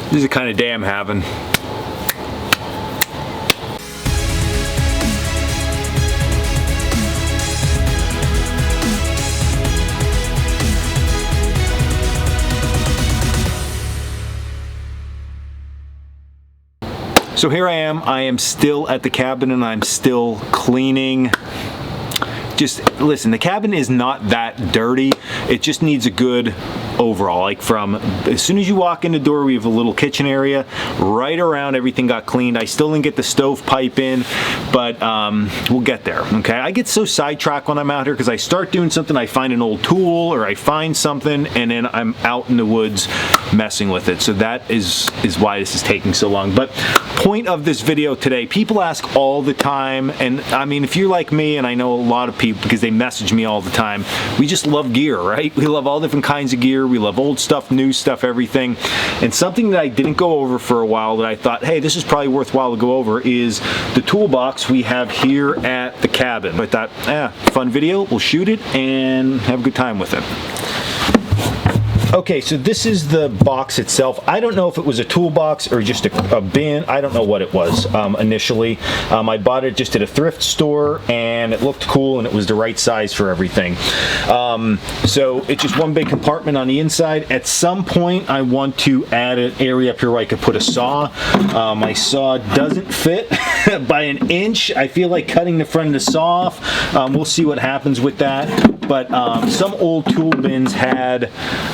This is the kind of day I'm having. So here I am still at the cabin and I'm still cleaning. Just listen, the cabin is not that dirty. It just needs a good overall. Like from as soon as you walk in the door, we have a little kitchen area. Right around, everything got cleaned. I still didn't get the stovepipe in, but we'll get there. Okay, I get so sidetracked when I'm out here because I start doing something, I find an old tool or I find something, and then I'm out in the woods messing with it. So that is why this is taking so long. But point of this video today, people ask all the time, and I mean, if you're like me, and I know a lot of people because they message me all the time, we just love gear, right? We love all different kinds of gear. We love old stuff, new stuff, everything. And something that I didn't go over for a while that I thought, hey, this is probably worthwhile to go over is the toolbox we have here at the cabin. I thought, fun video, we'll shoot it and have a good time with it. Okay, so this is the box itself. I don't know if it was a toolbox or just a bin. I don't know what it was initially. I bought it just at a thrift store and it looked cool and it was the right size for everything. So it's just one big compartment on the inside. At some point I want to add an area up here where I could put a saw. My saw doesn't fit by an inch. I feel like cutting the front of the saw off. We'll see what happens with that. But some old tool bins had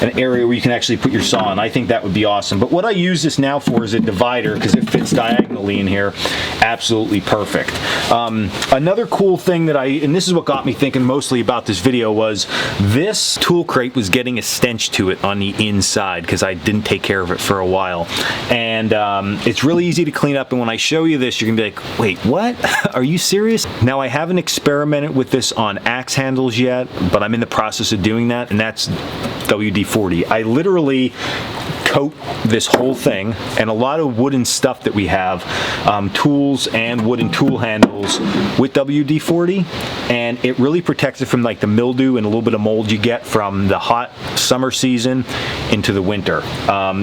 an area where you can actually put your saw in. I think that would be awesome. But what I use this now for is a divider because it fits diagonally in here. Absolutely perfect. Another cool thing that and this is what got me thinking mostly about this video, was this tool crate was getting a stench to it on the inside because I didn't take care of it for a while. And it's really easy to clean up, and when I show you this, you're gonna be like, wait, what? Are you serious? Now, I haven't experimented with this on axe handles yet, but I'm in the process of doing that, and that's WD-40. I literally coat this whole thing, and a lot of wooden stuff that we have, tools and wooden tool handles, with WD-40, and it really protects it from like the mildew and a little bit of mold you get from the hot summer season into the winter.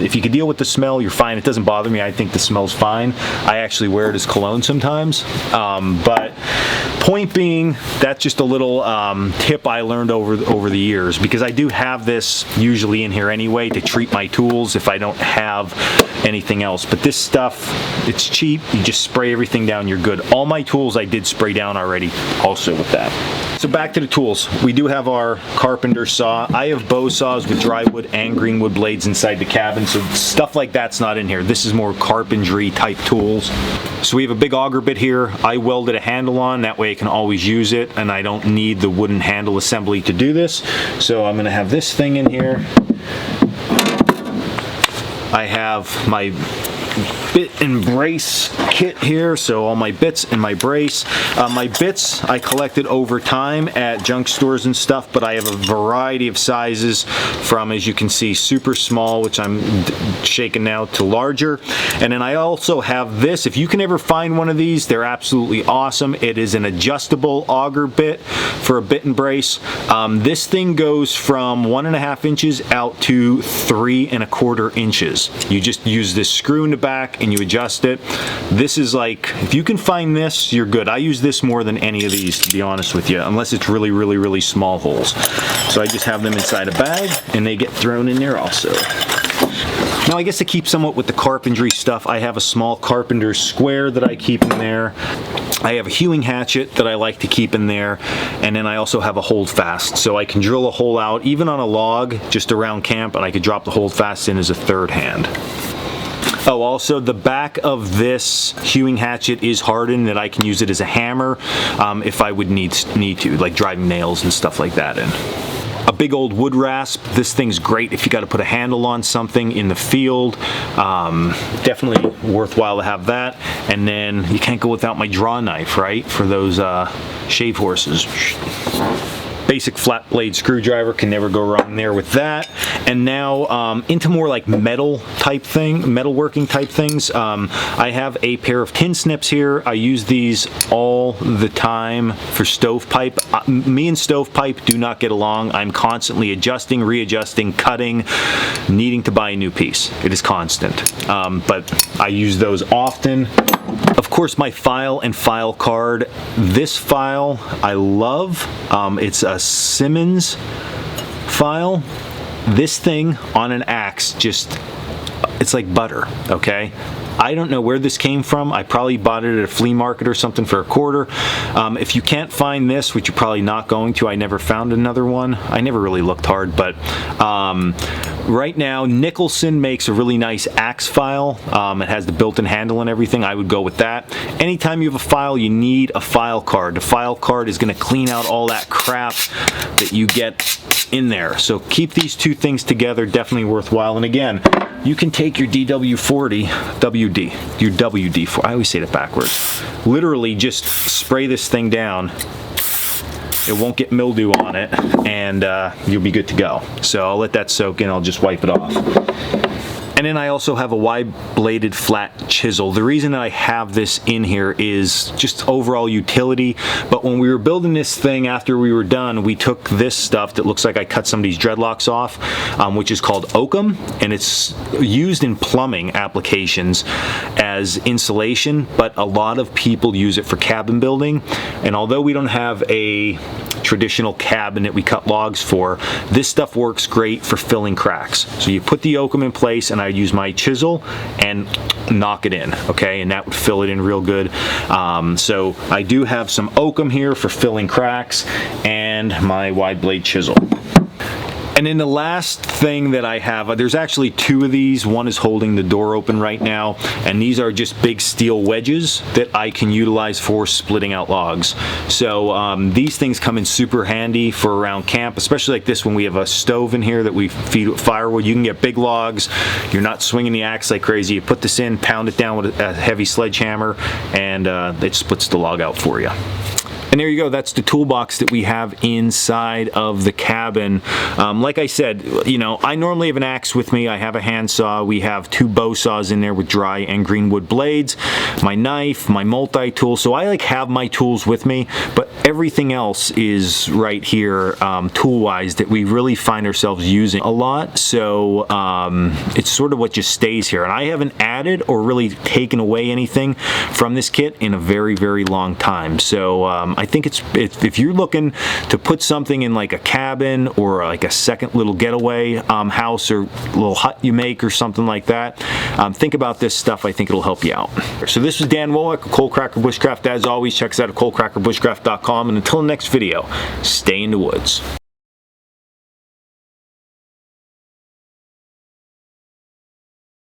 If you can deal with the smell, you're fine. It doesn't bother me. I think the smell's fine. I actually wear it as cologne sometimes. But point being, that's just a little tip I learned over the years, because I do have this usually in here anyway to treat my tools if I don't have anything else. But this stuff, it's cheap. You just spray everything down, you're good. All my tools I did spray down already also with that. So back to the tools. We do have our Carpenter Saw. I have bow saws with dry wood and green wood blades inside the cabin, so stuff like that's not in here. This is more carpentry type tools. So we have a big auger bit here. I welded a handle on, that way I can always use it, and I don't need the wooden handle assembly to do this. So I'm gonna have this thing in here. I have my bit and brace kit here, so all my bits and my brace. My bits I collected over time at junk stores and stuff, but I have a variety of sizes from, as you can see, super small, which I'm shaking now, to larger. And then I also have this. If you can ever find one of these, they're absolutely awesome. It is an adjustable auger bit for a bit and brace. This thing goes from 1.5 inches out to 3.25 inches. You just use this screw in the back and you adjust it. This is like, if you can find this, you're good. I use this more than any of these, to be honest with you, unless it's really, really, really small holes. So I just have them inside a bag and they get thrown in there also. Now, I guess to keep somewhat with the carpentry stuff, I have a small Carpenter Square that I keep in there. I have a hewing hatchet that I like to keep in there, and then I also have a holdfast, so I can drill a hole out even on a log just around camp, and I could drop the holdfast in as a third hand. Oh, also the back of this hewing hatchet is hardened, that I can use it as a hammer if I would need to, like driving nails and stuff like that in. A big old wood rasp. This thing's great if you got to put a handle on something in the field. Definitely worthwhile to have that. And then you can't go without my draw knife, right? For those shave horses. basic flat blade screwdriver, can never go wrong there with that. And now into more like metalworking type things. I have a pair of tin snips here. I use these all the time for stovepipe. Me and stovepipe do not get along. I'm constantly adjusting, readjusting, cutting, needing to buy a new piece. It is constant. But I use those often. Of course, my file and file card. This file I love. It's a Simmons file. This thing on an axe, it's like butter, okay? I don't know where this came from. I probably bought it at a flea market or something for $1/4. If you can't find this, which you're probably not going to, I never found another one. I never really looked hard, but right now Nicholson makes a really nice axe file. It has the built-in handle and everything. I would go with that. Anytime you have a file, you need a file card. The file card is going to clean out all that crap that you get in there. So keep these two things together, definitely worthwhile. And again, you can take your DW40, your WD-40, I always say that backwards. Literally just spray this thing down. It won't get mildew on it, and you'll be good to go. So I'll let that soak in, I'll just wipe it off. And then I also have a wide-bladed flat chisel. The reason that I have this in here is just overall utility, but when we were building this thing after we were done, we took this stuff that looks like I cut somebody's dreadlocks off, which is called oakum, and it's used in plumbing applications as insulation, but a lot of people use it for cabin building. And although we don't have a traditional cabin that we cut logs for, this stuff works great for filling cracks. So you put the oakum in place, and I use my chisel and knock it in, okay, and that would fill it in real good. So I do have some oakum here for filling cracks, and my wide blade chisel. And then the last thing that I have, there's actually two of these. One is holding the door open right now, and these are just big steel wedges that I can utilize for splitting out logs. So these things come in super handy for around camp, especially like this when we have a stove in here that we feed with firewood. You can get big logs. You're not swinging the axe like crazy. You put this in, pound it down with a heavy sledgehammer, and it splits the log out for you. And there you go, that's the toolbox that we have inside of the cabin. Like I said, you know, I normally have an axe with me. I have a handsaw. We have 2 bow saws in there with dry and green wood blades, my knife, my multi-tool. So I like have my tools with me, but everything else is right here tool-wise that we really find ourselves using a lot. So it's sort of what just stays here. And I haven't added or really taken away anything from this kit in a very, very long time. So I think if you're looking to put something in like a cabin or like a second little getaway house or little hut you make or something like that, think about this stuff. I think it'll help you out. So this was Dan Woloch of Coalcracker Bushcraft. As always, check us out at coalcrackerbushcraft.com, and until the next video, stay in the woods.